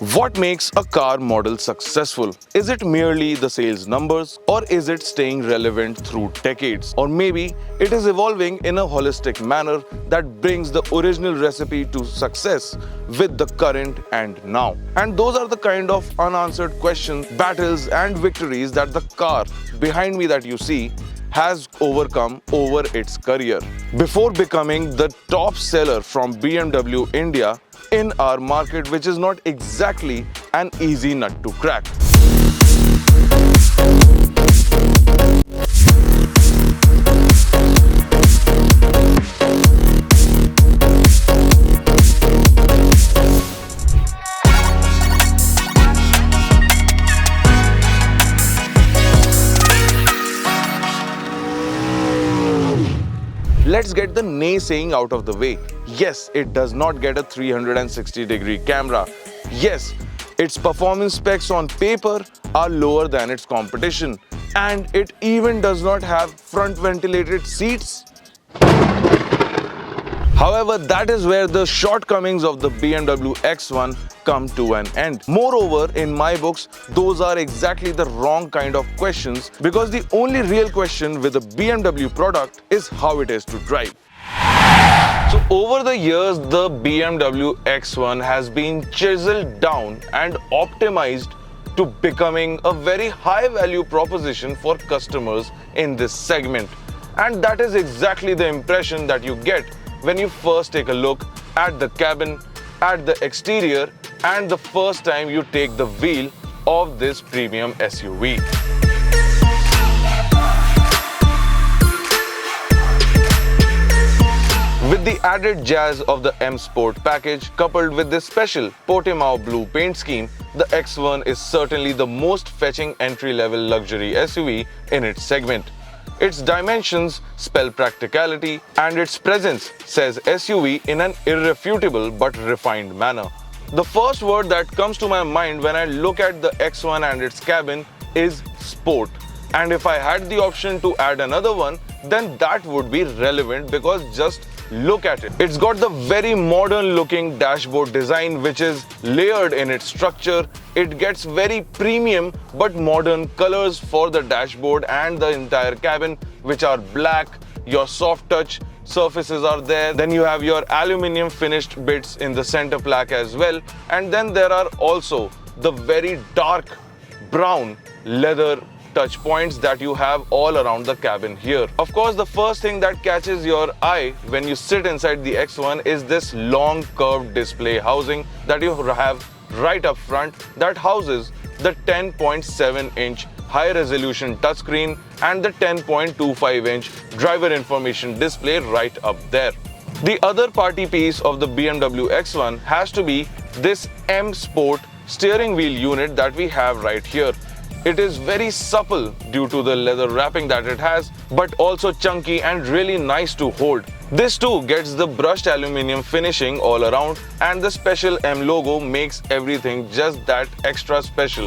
What makes a car model successful? Is it merely the sales numbers, or is it staying relevant through decades? Or maybe it is evolving in a holistic manner that brings the original recipe to success with the current and now. And those are the kind of unanswered questions, battles and victories that the car behind me that you see has overcome over its career. Before becoming the top seller from BMW India in our market, which is not exactly an easy nut to crack. Let's get the naysaying out of the way. Yes, it does not get a 360-degree camera. Yes, its performance specs on paper are lower than its competition. And it even does not have front ventilated seats. However, that is where the shortcomings of the BMW X1 come to an end. Moreover, in my books, those are exactly the wrong kind of questions, because the only real question with a BMW product is how it is to drive. So over the years, the BMW X1 has been chiseled down and optimized to becoming a very high value proposition for customers in this segment. And that is exactly the impression that you get when you first take a look at the cabin, at the exterior, and the first time you take the wheel of this premium SUV. With the added jazz of the M Sport package coupled with this special Portimao blue paint scheme, the X1 is certainly the most fetching entry-level luxury SUV in its segment. Its dimensions spell practicality, and its presence says SUV in an irrefutable but refined manner. The first word that comes to my mind when I look at the X1 and its cabin is sport. And if I had the option to add another one, then that would be relevant, because just look at it. It's got the very modern looking dashboard design, which is layered in its structure. It gets very premium but modern colors for the dashboard and the entire cabin, which are black. Your soft touch surfaces are there. Then you have your aluminium finished bits in the center plaque as well. And then there are also the very dark brown leather touch points that you have all around the cabin here. Of course, the first thing that catches your eye when you sit inside the X1 is this long curved display housing that you have right up front, that houses the 10.7-inch high-resolution touchscreen and the 10.25-inch driver information display right up there. The other party piece of the BMW X1 has to be this M Sport steering wheel unit that we have right here. It is very supple due to the leather wrapping that it has, but also chunky and really nice to hold. This too gets the brushed aluminium finishing all around, and the special M logo makes everything just that extra special.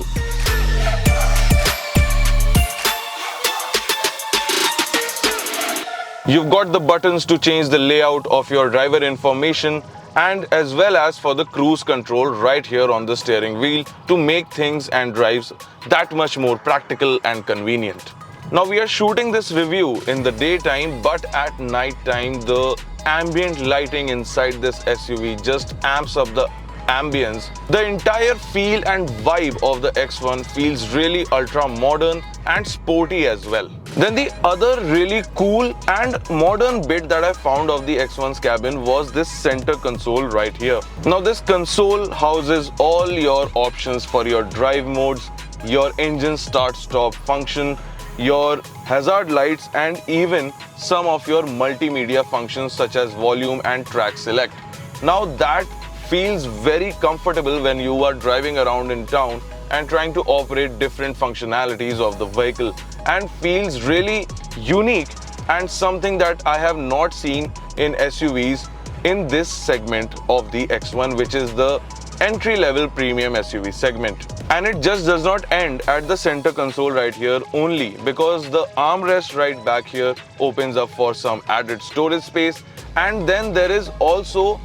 You've got the buttons to change the layout of your driver information, and as well as for the cruise control right here on the steering wheel to make things and drives that much more practical and convenient. Now we are shooting this review in the daytime, but at night time the ambient lighting inside this SUV just amps up the ambience. The entire feel and vibe of the X1 feels really ultra modern and sporty as well. Then the other really cool and modern bit that I found of the X1's cabin was this center console right here. Now this console houses all your options for your drive modes, your engine start-stop function, your hazard lights, and even some of your multimedia functions such as volume and track select. Now that feels very comfortable when you are driving around in town and trying to operate different functionalities of the vehicle, and feels really unique and something that I have not seen in SUVs in this segment of the X1, which is the entry-level premium SUV segment. And it just does not end at the center console right here only, because the armrest right back here opens up for some added storage space, and then there is also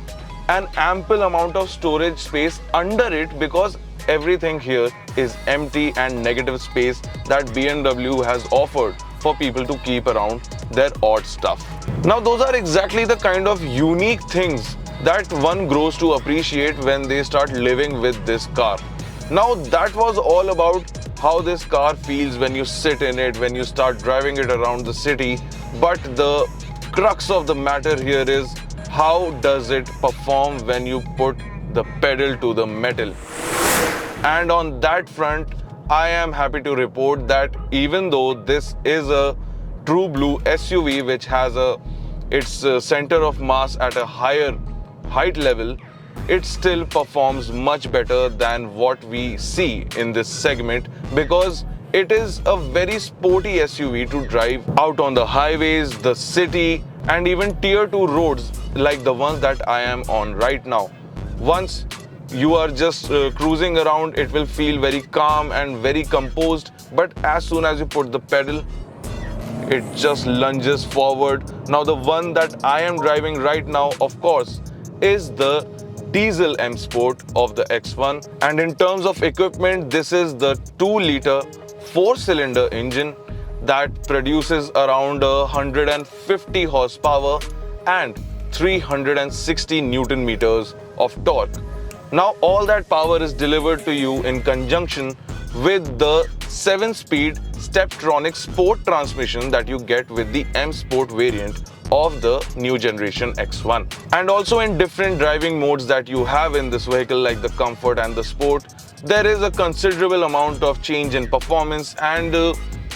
an ample amount of storage space under it, because everything here is empty and negative space that BMW has offered for people to keep around their odd stuff. Now those are exactly the kind of unique things that one grows to appreciate when they start living with this car. Now that was all about how this car feels when you sit in it, when you start driving it around the city. But the crux of the matter here is, how does it perform when you put the pedal to the metal? And on that front, I am happy to report that even though this is a true blue SUV which has its center of mass at a higher height level, it still performs much better than what we see in this segment, because it is a very sporty SUV to drive out on the highways, the city, and even tier 2 roads like the ones that I am on right now. Once you are just cruising around, it will feel very calm and very composed, but as soon as you put the pedal, it just lunges forward. Now the one that I am driving right now, of course, is the diesel M Sport of the X1, and in terms of equipment, this is the 2-liter 4-cylinder engine that produces around 150 horsepower and 360 Newton meters of torque. Now all that power is delivered to you in conjunction with the 7-speed Steptronic Sport transmission that you get with the M Sport variant of the new generation X1. And also in different driving modes that you have in this vehicle, like the Comfort and the Sport, there is a considerable amount of change in performance, and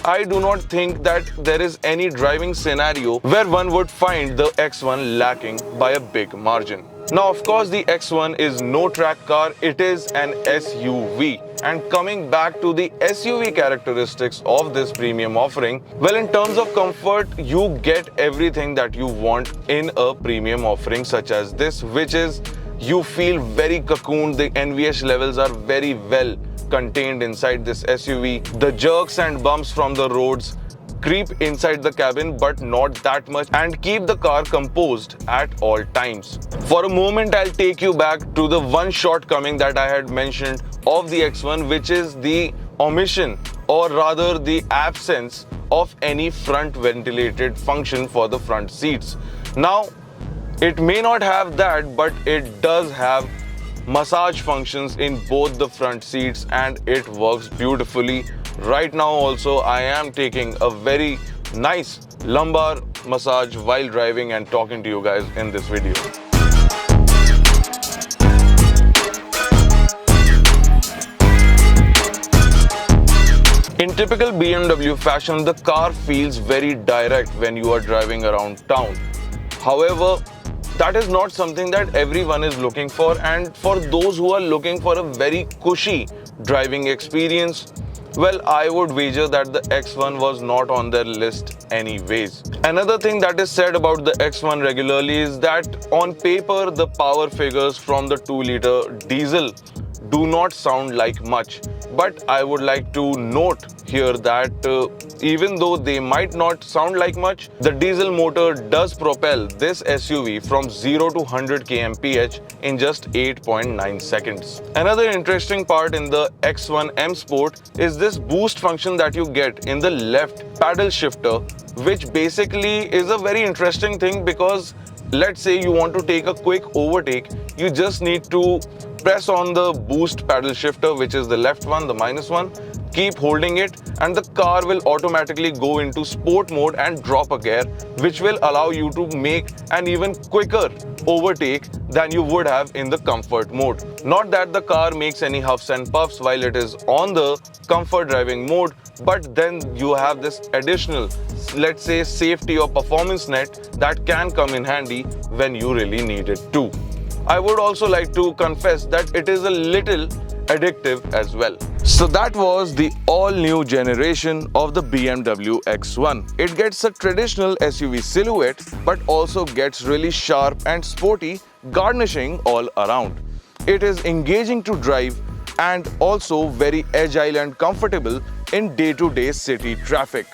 I do not think that there is any driving scenario where one would find the X1 lacking by a big margin. Now, of course, the X1 is no track car, it is an SUV. And coming back to the SUV characteristics of this premium offering, well, in terms of comfort, you get everything that you want in a premium offering such as this, which is, you feel very cocooned. The NVH levels are very well contained inside this SUV. The jerks and bumps from the roads creep inside the cabin, but not that much, and keep the car composed at all times. For a moment, I'll take you back to the one shortcoming that I had mentioned of the X1, which is the omission, or rather the absence of any front ventilated function for the front seats. Now, it may not have that, but it does have massage functions in both the front seats, and it works beautifully. Right now also, I am taking a very nice lumbar massage while driving and talking to you guys in this video. In typical BMW fashion, the car feels very direct when you are driving around town. However, that is not something that everyone is looking for, and for those who are looking for a very cushy driving experience, well, I would wager that the X1 was not on their list anyways. Another thing that is said about the X1 regularly is that on paper, the power figures from the 2-liter diesel do not sound like much. But I would like to note here that even though they might not sound like much, the diesel motor does propel this SUV from 0 to 100 kmph in just 8.9 seconds. Another interesting part in the X1 M Sport is this boost function that you get in the left paddle shifter, which basically is a very interesting thing, because let's say you want to take a quick overtake, you just need to press on the boost paddle shifter, which is the left one, the minus one, keep holding it, and the car will automatically go into sport mode and drop a gear, which will allow you to make an even quicker overtake than you would have in the comfort mode. Not that the car makes any huffs and puffs while it is on the comfort driving mode, but then you have this additional, let's say, safety or performance net that can come in handy when you really need it too. I would also like to confess that it is a little addictive as well. So that was the all-new generation of the BMW X1. It gets a traditional SUV silhouette, but also gets really sharp and sporty garnishing all around. It is engaging to drive and also very agile and comfortable in day-to-day city traffic.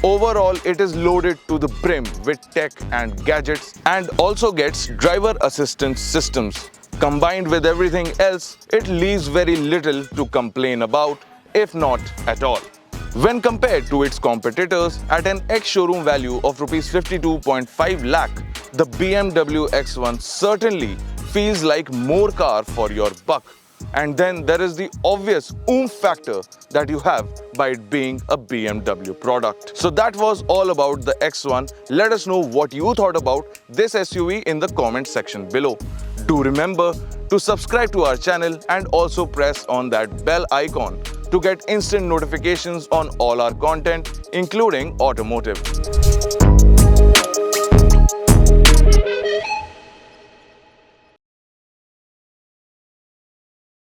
Overall, it is loaded to the brim with tech and gadgets and also gets driver assistance systems. Combined with everything else, it leaves very little to complain about, if not at all. When compared to its competitors at an ex-showroom value of Rs 52.5 lakh, the BMW X1 certainly feels like more car for your buck. And then there is the obvious oomph factor that you have by it being a BMW product. So that was all about the X1. Let us know what you thought about this SUV in the comment section below. Do remember to subscribe to our channel and also press on that bell icon to get instant notifications on all our content, including automotive.